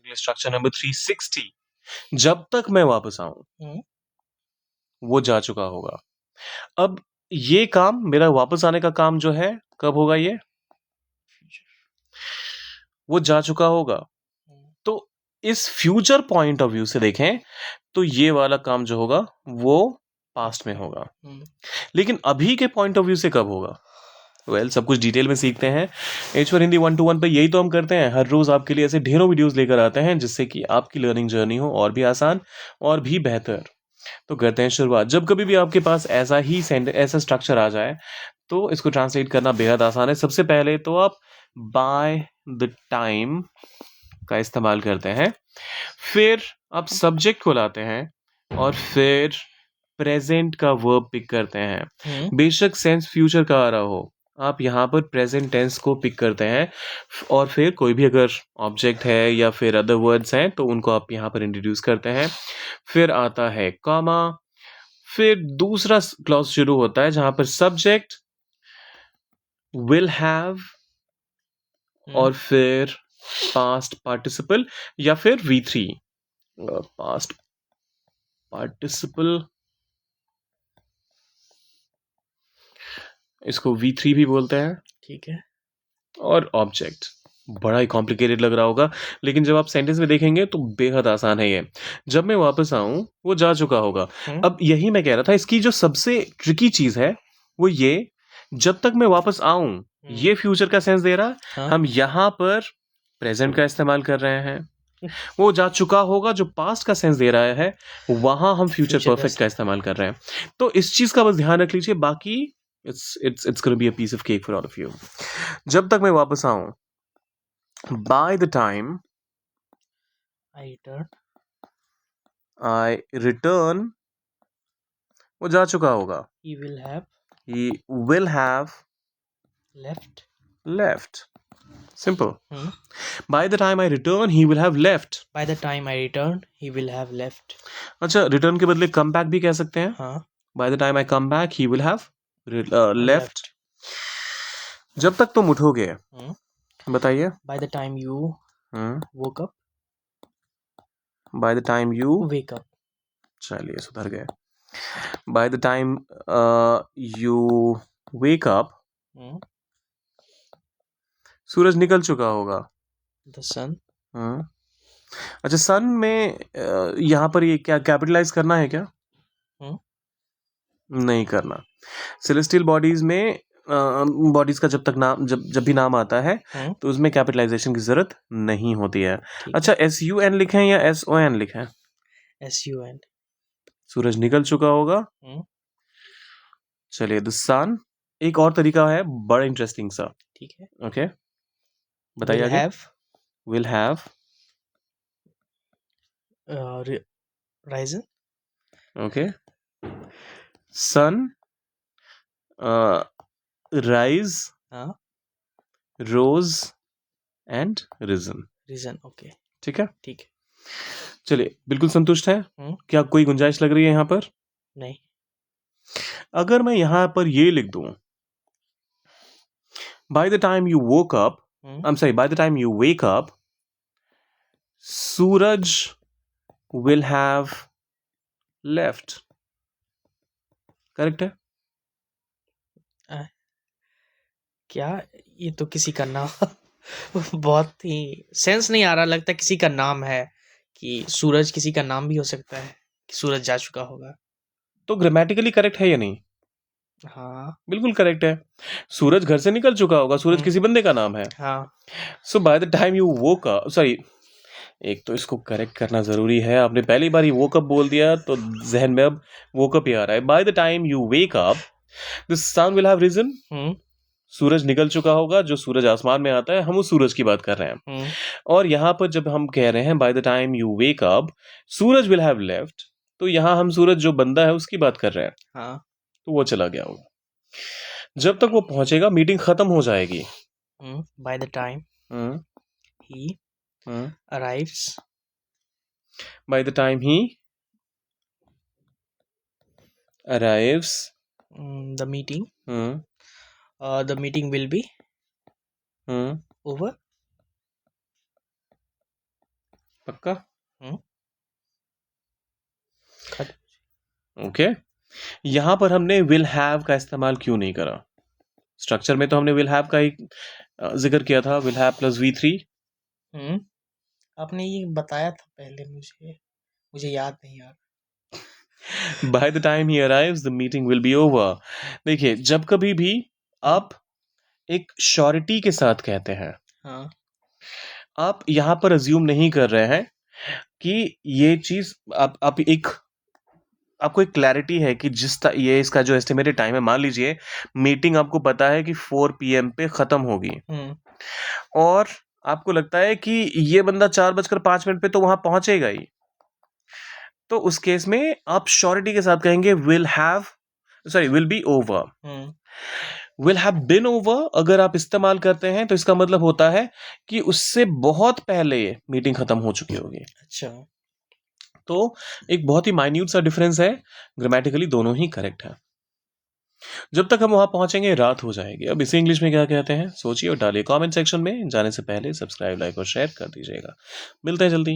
Basically structure number 360, जब तक मैं वापस आऊं वो जा चुका होगा। अब ये काम, मेरा वापस आने का काम जो है, कब होगा ये? वो जा चुका होगा। तो इस फ्यूचर पॉइंट ऑफ व्यू से देखें तो ये वाला काम जो होगा वो पास्ट में होगा। लेकिन अभी के पॉइंट ऑफ व्यू से कब होगा? सब कुछ डिटेल में सीखते हैं। H4 हिंदी 1-to-1 पे यही तो हम करते हैं। हर रोज आपके लिए ऐसे ढेरों वीडियोस लेकर आते हैं जिससे कि आपकी लर्निंग जर्नी हो और भी आसान और भी बेहतर। तो करते हैं शुरुआत। जब कभी भी आपके पास ऐसा स्ट्रक्चर आ जाए तो इसको ट्रांसलेट करना बेहद आसान है। सबसे पहले तो आप बाय द टाइम का इस्तेमाल करते हैं, फिर आप सब्जेक्ट को लाते हैं और फिर प्रेजेंट का वर्ब पिक करते हैं। बेशक सेंस फ्यूचर का आ रहा हो, आप यहाँ पर प्रेजेंट टेंस को पिक करते हैं और फिर कोई भी अगर ऑब्जेक्ट है या फिर अदर वर्ड्स हैं तो उनको आप यहाँ पर इंट्रोड्यूस करते हैं। फिर आता है कॉमा, फिर दूसरा क्लॉज शुरू होता है जहां पर सब्जेक्ट विल हैव और फिर पास्ट पार्टिसिपल या फिर V3। पास्ट पार्टिसिपल, इसको V3 भी बोलते हैं। ठीक है। और ऑब्जेक्ट बड़ा ही कॉम्प्लिकेटेड लग रहा होगा, लेकिन जब आप सेंटेंस में देखेंगे तो बेहद आसान है ये। जब मैं वापस आऊं वो जा चुका होगा। अब यही मैं कह रहा था, इसकी जो सबसे ट्रिकी चीज है वो ये, जब तक मैं वापस आऊं ये फ्यूचर का सेंस दे रहा है। हाँ। हम यहाँ पर प्रेजेंट का इस्तेमाल कर रहे हैं। वो जा चुका होगा जो पास्ट का सेंस दे रहा है, वहां हम फ्यूचर Future परफेक्ट का इस्तेमाल कर रहे हैं। तो इस चीज का बस ध्यान रख लीजिए, बाकी it's gonna be a piece of cake for all of you। जब तक मैं वापस आऊं, by the time I return वो जा चुका होगा। he will have left. Simple। by the time I return he will have left। By the time I return he will have left। अच्छा, रिटर्न के बदले कम बैक भी कह सकते हैं। हाँ। by the time I come back he will have left। जब तक तुम उठोगे, बताइए। By the time you woke up। by the time you wake up। चलिए सुधर गए। by the time you wake up सूरज निकल चुका होगा। The sun। अच्छा, सन में यहाँ पर ये क्या कैपिटलाइज करना है क्या? नहीं करना। सेलेस्टियल बॉडीज में बॉडीज का जब भी नाम आता है तो उसमें कैपिटलाइजेशन की जरूरत नहीं होती है। अच्छा, SUN लिखें या SON लिखें? SUN। सूरज निकल चुका होगा। चलिए, द सन। एक और तरीका है बड़ा इंटरेस्टिंग सा। ठीक है। ओके, बताइए आगे। will have risen। Okay, sun rise rose and risen. Okay, ठीक है। ठीक है। चलिए, बिल्कुल संतुष्ट है? क्या कोई गुंजाइश लग रही है यहाँ पर? नहीं। अगर मैं यहाँ पर ये लिख दूं, by the time you woke up, by the time you wake up, Suraj will have left। Correct है? क्या ये तो किसी का नाम बहुत ही सेंस नहीं आ रहा। लगता है किसी का नाम है, कि सूरज किसी का नाम भी हो सकता है कि सूरज जा चुका होगा। तो ग्रामेटिकली करेक्ट है या नहीं? हाँ, बिल्कुल करेक्ट है। सूरज घर से निकल चुका होगा। सूरज किसी बंदे का नाम है। हाँ। So by the time you woke up, sorry, एक तो इसको करेक्ट करना जरूरी है। आपने पहली बार ही वोक अप बोल दिया तो जहन में अब वोक अप ही आ रहा है। By the time you wake up the sun will have risen. सूरज निकल चुका होगा। जो सूरज आसमान में आता है, हम उस सूरज की बात कर रहे हैं। और यहाँ पर जब हम कह रहे हैं bye the time you wake up Suraj will have left, तो यहाँ हम सूरज जो बंदा है उसकी बात कर रहे हैं। हाँ। तो वो चला गया होगा। जब तक वो पहुंचेगा मीटिंग खत्म हो जाएगी। Bye the time he arrives। by the time he arrives the meeting the meeting will be over। पक्का? खत्म। ओके। यहां पर हमने विल हैव का इस्तेमाल क्यों नहीं करा? स्ट्रक्चर में तो हमने विल हैव का ही जिक्र किया था, विल हैव प्लस V3। आपने ये बताया था पहले, मुझे याद नहीं यार। By the time he arrives, the meeting will be over. देखिए, जब कभी भी आप एक श्योरिटी के साथ कहते हैं, हाँ। आप यहाँ पर अज्यूम नहीं कर रहे हैं कि ये चीज आपको एक क्लैरिटी है कि ये इसका जो एस्टिमेटेड टाइम है, मान लीजिए मीटिंग आपको पता है कि 4 PM पे खत्म होगी, और आपको लगता है कि ये बंदा 4:05 पे तो वहां पहुंचेगा ही, तो उस केस में आप श्योरिटी के साथ कहेंगे will be over. Will have been over अगर आप इस्तेमाल करते हैं तो इसका मतलब होता है कि उससे बहुत पहले मीटिंग खत्म हो चुकी होगी। अच्छा। तो एक बहुत ही माइन्यूट सा डिफरेंस है, ग्रामेटिकली दोनों ही करेक्ट है। जब तक हम वहां पहुंचेंगे रात हो जाएगी। अब इसे इंग्लिश में क्या कहते हैं सोचिए और डालिए कमेंट सेक्शन में। जाने से पहले सब्सक्राइब, लाइक और शेयर कर दीजिएगा। मिलते हैं जल्दी।